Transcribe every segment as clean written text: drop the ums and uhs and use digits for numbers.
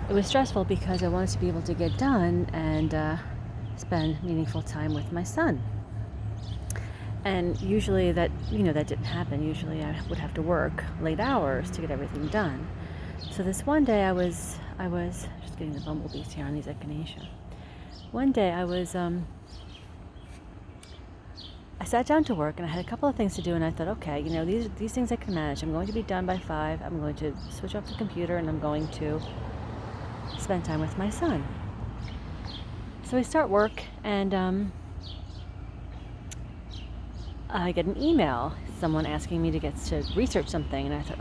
it was stressful because I wanted to be able to get done and spend meaningful time with my son. And usually that didn't happen. Usually I would have to work late hours to get everything done. So this one day I was just getting the bumblebees here on these echinacea. One day I sat down to work and I had a couple of things to do, and I thought, okay, these things I can manage. I'm going to be done by 5. I'm going to switch off the computer and I'm going to spend time with my son. So I start work and I get an email, someone asking me to research something, and I thought,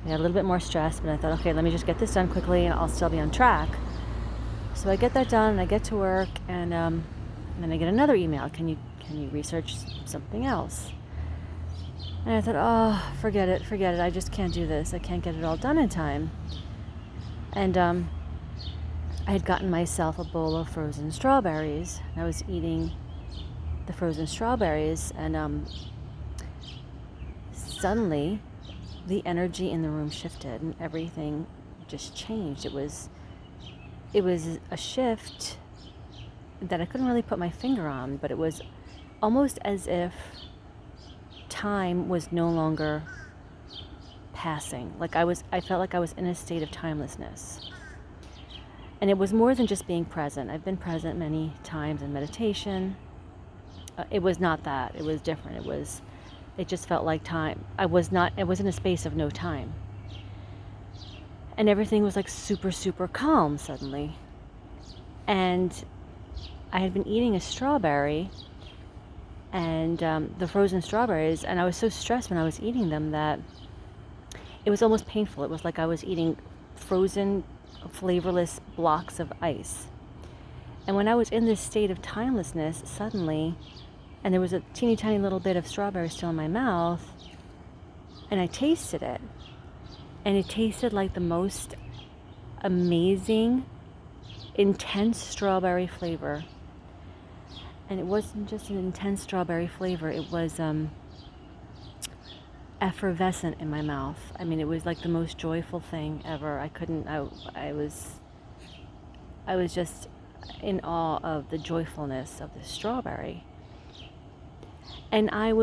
I got a little bit more stressed, but I thought, okay, let me just get this done quickly and I'll still be on track. So I get that done and I get to work, and then I get another email. Can you research something else? And I thought, forget it. I just can't do this. I can't get it all done in time. And I had gotten myself a bowl of frozen strawberries. And I was eating the frozen strawberries, and suddenly the energy in the room shifted and everything just changed. It was a shift that I couldn't really put my finger on, but it was almost as if time was no longer passing. I felt like I was in a state of timelessness. And it was more than just being present. I've been present many times in meditation. It was not that. It was different. It just felt like time. I was in a space of no time. And everything was like super, super calm suddenly. And I had been eating a strawberry and the frozen strawberries, and I was so stressed when I was eating them that it was almost painful. It was like I was eating frozen, flavorless blocks of ice. And when I was in this state of timelessness, suddenly, and there was a teeny tiny little bit of strawberry still in my mouth, and I tasted it, and it tasted like the most amazing, intense strawberry flavor. And it wasn't just an intense strawberry flavor, it was effervescent in my mouth. I mean, it was like the most joyful thing ever. I was just in awe of the joyfulness of the strawberry. And I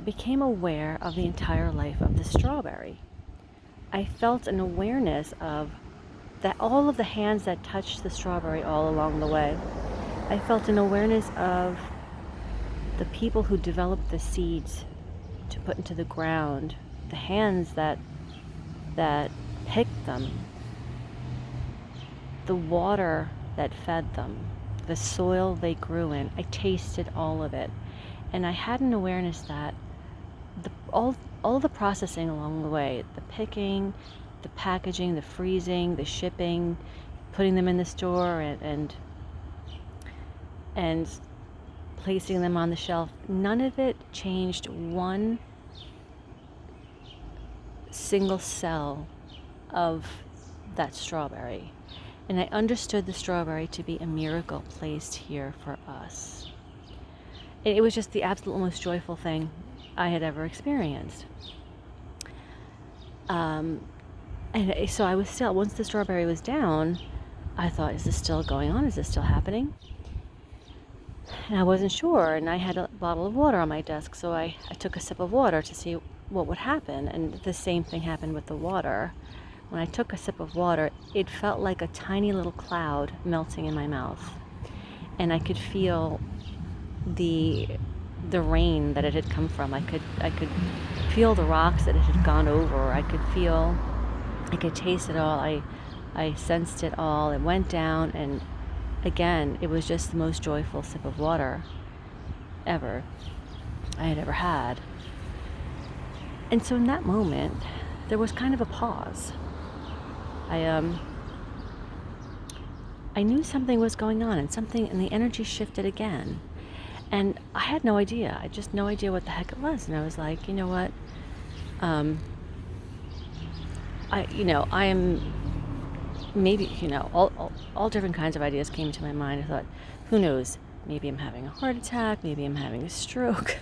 became aware of the entire life of the strawberry. I felt an awareness of that, all of the hands that touched the strawberry all along the way. I felt an awareness of the people who developed the seeds to put into the ground, the hands that picked them, the water that fed them, the soil they grew in. I tasted all of it. And I had an awareness that all the processing along the way, the picking, the packaging, the freezing, the shipping, putting them in the store, and placing them on the shelf, none of it changed one single cell of that strawberry. And I understood the strawberry to be a miracle placed here for us. It was just the absolute most joyful thing I had ever experienced. And so I was still, once the strawberry was down, I thought, is this still going on? Is this still happening? And I wasn't sure, and I had a bottle of water on my desk, so I took a sip of water to see what would happen, and the same thing happened with the water. When I took a sip of water, it felt like a tiny little cloud melting in my mouth, and I could feel the rain that it had come from. I could feel the rocks that it had gone over. I could taste it all. I sensed it all. It went down, and again, it was just the most joyful sip of water ever I had ever had. And so in that moment, there was kind of a pause. I knew something was going on, and the energy shifted again. And I had no idea. I just no idea what the heck it was. And I was like, you know what? I am maybe, all different kinds of ideas came to my mind. I thought, who knows? Maybe I'm having a heart attack. Maybe I'm having a stroke.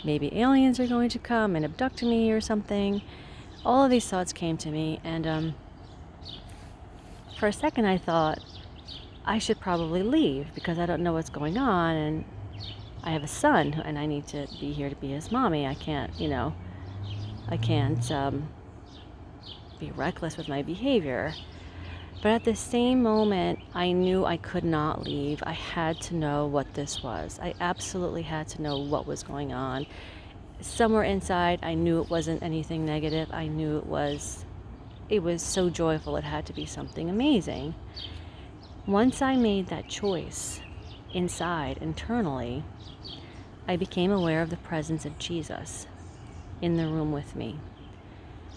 Maybe aliens are going to come and abduct me or something. All of these thoughts came to me, and for a second I thought I should probably leave because I don't know what's going on, and I have a son and I need to be here to be his mommy. I can't, I can't be reckless with my behavior. But at the same moment, I knew I could not leave. I had to know what this was. I absolutely had to know what was going on. Somewhere inside, I knew it wasn't anything negative. I knew it was so joyful. It had to be something amazing. Once I made that choice inside, internally, I became aware of the presence of Jesus in the room with me.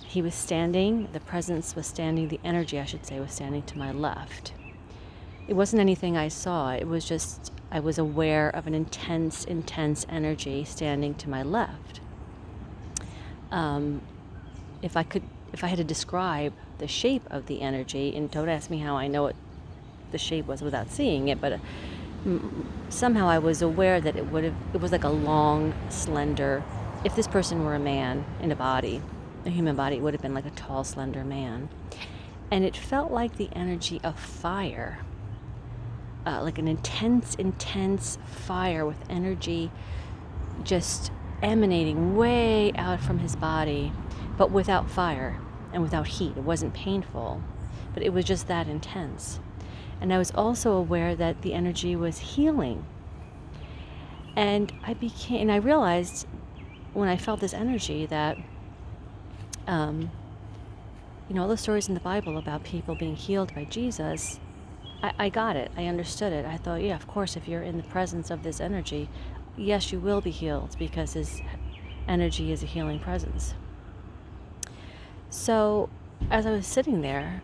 He was standing, the presence was standing, the energy, I should say, was standing to my left. It wasn't anything I saw, it was just, I was aware of an intense energy standing to my left. If I had to describe the shape of the energy, and don't ask me how I know what the shape was without seeing it, but somehow I was aware that it was like a long, slender, if this person were a man in a human body, it would have been like a tall, slender man. And it felt like the energy of fire, like an intense fire with energy just emanating way out from his body, but without fire and without heat. It wasn't painful, but it was just that intense. And I was also aware that the energy was healing. And I realized when I felt this energy that, all the stories in the Bible about people being healed by Jesus, I got it. I understood it. I thought, yeah, of course, if you're in the presence of this energy, yes, you will be healed because his energy is a healing presence. So as I was sitting there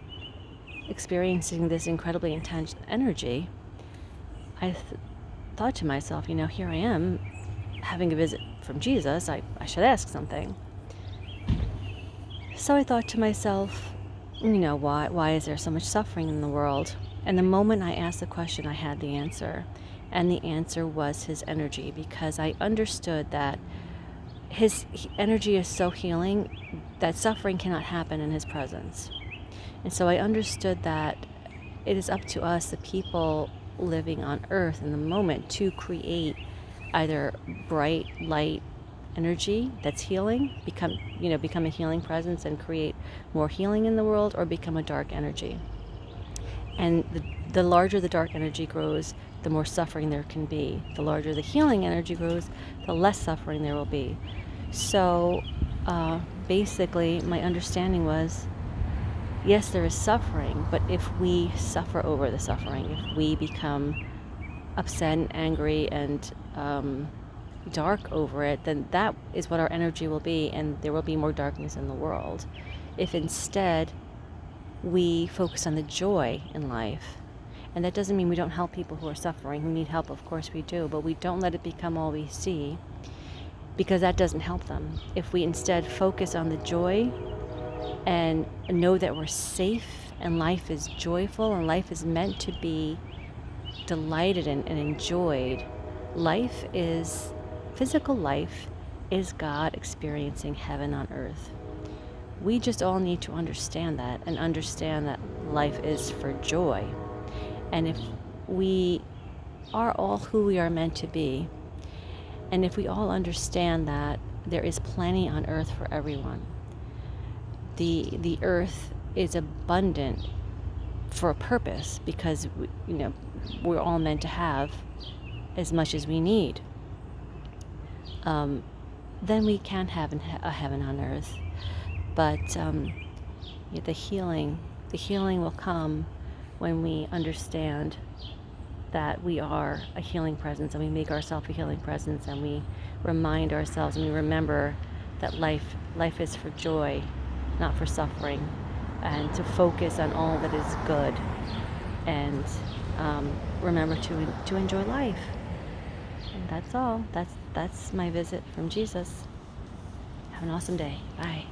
experiencing this incredibly intense energy, I thought to myself, here I am having a visit from Jesus. I should ask something. So I thought to myself, why is there so much suffering in the world? And the moment I asked the question, I had the answer. And the answer was his energy, because I understood that his energy is so healing that suffering cannot happen in his presence. And so I understood that it is up to us, the people living on earth in the moment, to create either bright light energy that's healing, become a healing presence and create more healing in the world, or become a dark energy. And the larger the dark energy grows, the more suffering there can be. The larger the healing energy grows, the less suffering there will be. So basically, my understanding was, yes, there is suffering, but if we suffer over the suffering, if we become upset and angry and dark over it, then that is what our energy will be, and there will be more darkness in the world. If instead we focus on the joy in life, and that doesn't mean we don't help people who are suffering, who need help, of course we do, but we don't let it become all we see, because that doesn't help them. If we instead focus on the joy and know that we're safe and life is joyful and life is meant to be delighted in and enjoyed, physical life is God experiencing heaven on earth. We just all need to understand that, and understand that life is for joy. And if we are all who we are meant to be, and if we all understand that there is plenty on earth for everyone, the earth is abundant for a purpose, because we're all meant to have as much as we need. Then we can have a heaven on earth. But the healing will come when we understand that we are a healing presence, and we make ourselves a healing presence, and we remind ourselves and we remember that life is for joy, not for suffering, and to focus on all that is good, and remember to enjoy life. And that's all. That's my visit from Jesus. Have an awesome day. Bye.